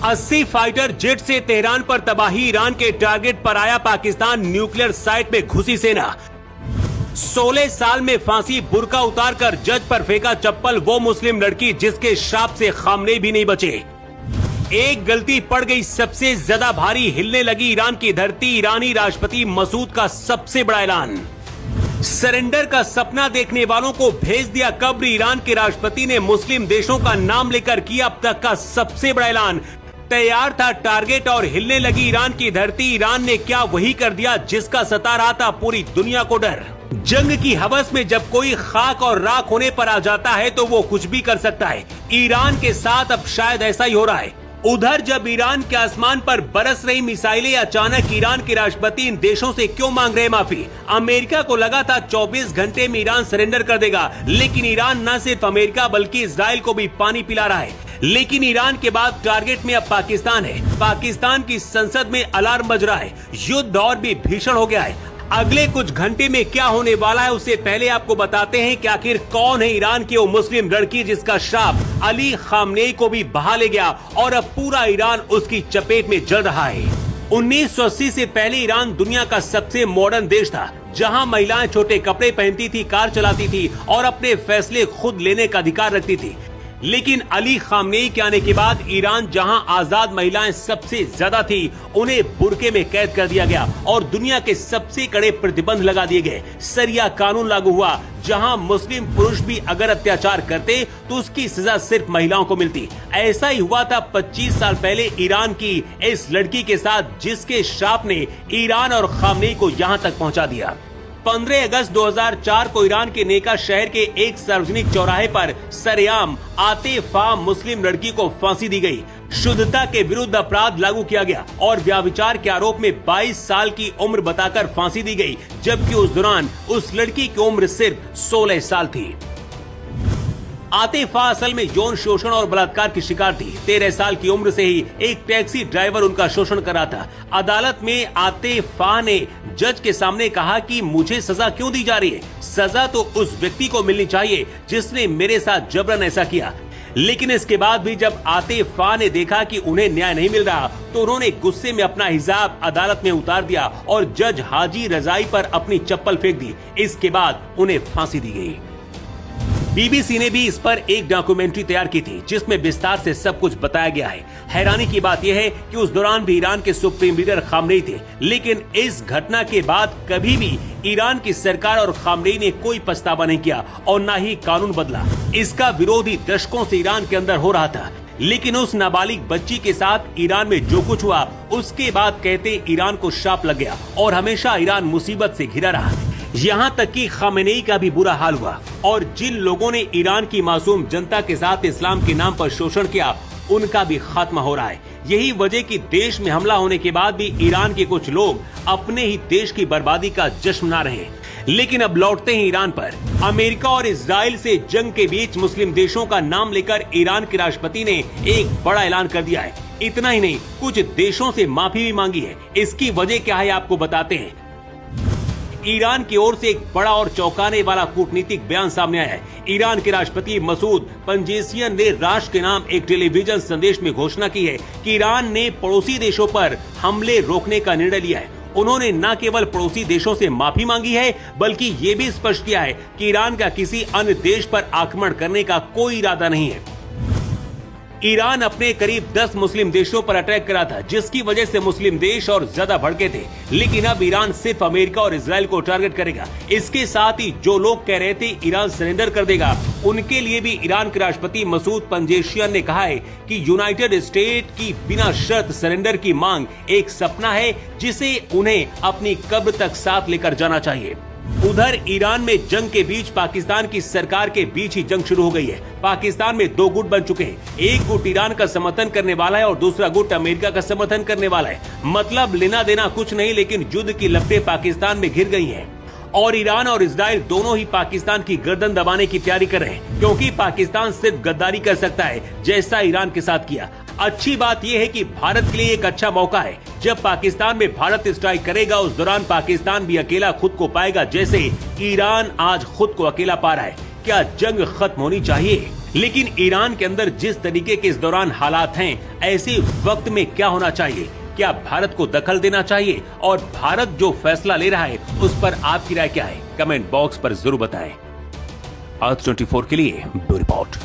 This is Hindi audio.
80 फाइटर जेट से तेहरान पर तबाही, ईरान के टारगेट पर आया पाकिस्तान, न्यूक्लियर साइट में घुसी सेना। 16 साल में फांसी, बुर्का उतारकर जज पर फेंका चप्पल, वो मुस्लिम लड़की जिसके श्राप से खामनेई भी नहीं बचे। एक गलती पड़ गई सबसे ज्यादा भारी, हिलने लगी ईरान की धरती, ईरानी राष्ट्रपति मसूद का सबसे बड़ा ऐलान। सरेंडर का सपना देखने वालों को भेज दिया कब्र, ईरान के राष्ट्रपति ने मुस्लिम देशों का नाम लेकर किया अब तक का सबसे बड़ा ऐलान। तैयार था टारगेट और हिलने लगी ईरान की धरती, ईरान ने क्या वही कर दिया जिसका सता रहा था पूरी दुनिया को डर। जंग की हवस में जब कोई खाक और राख होने पर आ जाता है तो वो कुछ भी कर सकता है। ईरान के साथ अब शायद ऐसा ही हो रहा है। उधर जब ईरान के आसमान पर बरस रही मिसाइलें, अचानक ईरान के राष्ट्रपति इन देशों से क्यों मांग रहे माफी? अमेरिका को लगा था 24 घंटे में ईरान सरेंडर कर देगा, लेकिन ईरान न सिर्फ अमेरिका बल्कि इजराइल को भी पानी पिला रहा है। लेकिन ईरान के बाद टारगेट में अब पाकिस्तान है। पाकिस्तान की संसद में अलार्म बज रहा है, युद्ध और भी भीषण हो गया है। अगले कुछ घंटे में क्या होने वाला है उससे पहले आपको बताते हैं कि आखिर कौन है ईरान की वो मुस्लिम लड़की जिसका श्राप अली खामनेई को भी बहा ले गया और अब पूरा ईरान उसकी चपेट में जल रहा है। 1980 से पहले ईरान दुनिया का सबसे मॉडर्न देश था, जहां महिलाएं छोटे कपड़े पहनती थी, कार चलाती थी और अपने फैसले खुद लेने का अधिकार रखती थी। लेकिन अली खामनेई के आने के बाद ईरान, जहां आजाद महिलाएं सबसे ज्यादा थी, उन्हें बुर्के में कैद कर दिया गया और दुनिया के सबसे कड़े प्रतिबंध लगा दिए गए। शरिया कानून लागू हुआ, जहां मुस्लिम पुरुष भी अगर अत्याचार करते तो उसकी सजा सिर्फ महिलाओं को मिलती। ऐसा ही हुआ था 25 साल पहले ईरान की इस लड़की के साथ, जिसके श्राप ने ईरान और खामनेई को यहां तक पहुंचा दिया। 15 अगस्त 2004 को ईरान के नेका शहर के एक सार्वजनिक चौराहे पर सरेआम आतिफा मुस्लिम लड़की को फांसी दी गई। शुद्धता के विरुद्ध अपराध लागू किया गया और व्यभिचार के आरोप में 22 साल की उम्र बताकर फांसी दी गई, जबकि उस दौरान उस लड़की की उम्र सिर्फ 16 साल थी। आतिफा असल में यौन शोषण और बलात्कार की शिकार थी। 13 साल की उम्र से ही एक टैक्सी ड्राइवर उनका शोषण कर रहा था। अदालत में आतिफा ने जज के सामने कहा कि मुझे सजा क्यों दी जा रही है? सजा तो उस व्यक्ति को मिलनी चाहिए जिसने मेरे साथ जबरन ऐसा किया। लेकिन इसके बाद भी जब आतिफा ने देखा कि उन्हें न्याय नहीं मिल रहा तो उन्होंने गुस्से में अपना हिजाब अदालत में उतार दिया और जज हाजी रजाई पर अपनी चप्पल फेंक दी। इसके बाद उन्हें फांसी दी गई। बीबीसी ने भी इस पर एक डॉक्यूमेंट्री तैयार की थी, जिसमें विस्तार से सब कुछ बताया गया है। हैरानी की बात यह है कि उस दौरान भी ईरान के सुप्रीम लीडर खामनेई थे, लेकिन इस घटना के बाद कभी भी ईरान की सरकार और खामनेई ने कोई पछतावा नहीं किया और न ही कानून बदला। इसका विरोध ही दशकों से ईरान के अंदर हो रहा था। लेकिन उस नाबालिग बच्ची के साथ ईरान में जो कुछ हुआ, उसके बाद कहते ईरान को श्राप लग गया और हमेशा ईरान मुसीबत से घिरा रहा। यहाँ तक कि खामेनेई का भी बुरा हाल हुआ और जिन लोगों ने ईरान की मासूम जनता के साथ इस्लाम के नाम पर शोषण किया, उनका भी खात्मा हो रहा है। यही वजह कि देश में हमला होने के बाद भी ईरान के कुछ लोग अपने ही देश की बर्बादी का जश्न मना रहे हैं। लेकिन अब लौटते हैं ईरान पर। अमेरिका और इजराइल से जंग के बीच मुस्लिम देशों का नाम लेकर ईरान के राष्ट्रपति ने एक बड़ा ऐलान कर दिया है। इतना ही नहीं, कुछ देशों से माफी भी मांगी है। इसकी वजह क्या है आपको बताते हैं। ईरान की ओर से एक बड़ा और चौंकाने वाला कूटनीतिक बयान सामने आया है। ईरान के राष्ट्रपति मसूद पेजेश्कियान ने राष्ट्र के नाम एक टेलीविजन संदेश में घोषणा की है कि ईरान ने पड़ोसी देशों पर हमले रोकने का निर्णय लिया है। उन्होंने न केवल पड़ोसी देशों से माफी मांगी है, बल्कि ये भी स्पष्ट किया है कि ईरान का किसी अन्य देश पर आक्रमण करने का कोई इरादा नहीं है। ईरान अपने करीब 10 मुस्लिम देशों पर अटैक करा था, जिसकी वजह से मुस्लिम देश और ज्यादा भड़के थे। लेकिन अब ईरान सिर्फ अमेरिका और इजराइल को टारगेट करेगा। इसके साथ ही जो लोग कह रहे थे ईरान सरेंडर कर देगा, उनके लिए भी ईरान के राष्ट्रपति मसूद पेजेश्कियान ने कहा है कि यूनाइटेड स्टेट की बिना शर्त सरेंडर की मांग एक सपना है, जिसे उन्हें अपनी कब्र तक साथ लेकर जाना चाहिए। उधर ईरान में जंग के बीच पाकिस्तान की सरकार के बीच ही जंग शुरू हो गई है। पाकिस्तान में 2 गुट बन चुके हैं। एक गुट ईरान का समर्थन करने वाला है और दूसरा गुट अमेरिका का समर्थन करने वाला है। मतलब लेना देना कुछ नहीं, लेकिन युद्ध की लपटें पाकिस्तान में घिर गई हैं। और ईरान और इजराइल दोनों ही पाकिस्तान की गर्दन दबाने की तैयारी कर रहे हैं, क्योंकि पाकिस्तान सिर्फ गद्दारी कर सकता है, जैसा ईरान के साथ किया। अच्छी बात यह है कि भारत के लिए एक अच्छा मौका है। जब पाकिस्तान में भारत स्ट्राइक करेगा, उस दौरान पाकिस्तान भी अकेला खुद को पाएगा, जैसे ईरान आज खुद को अकेला पा रहा है। क्या जंग खत्म होनी चाहिए? लेकिन ईरान के अंदर जिस तरीके के इस दौरान हालात हैं, ऐसे वक्त में क्या होना चाहिए? क्या भारत को दखल देना चाहिए? और भारत जो फैसला ले रहा है उस पर आपकी राय क्या है? कमेंट बॉक्स पर जरूर बताएं। आज 24 के लिए ब्यूरो रिपोर्ट।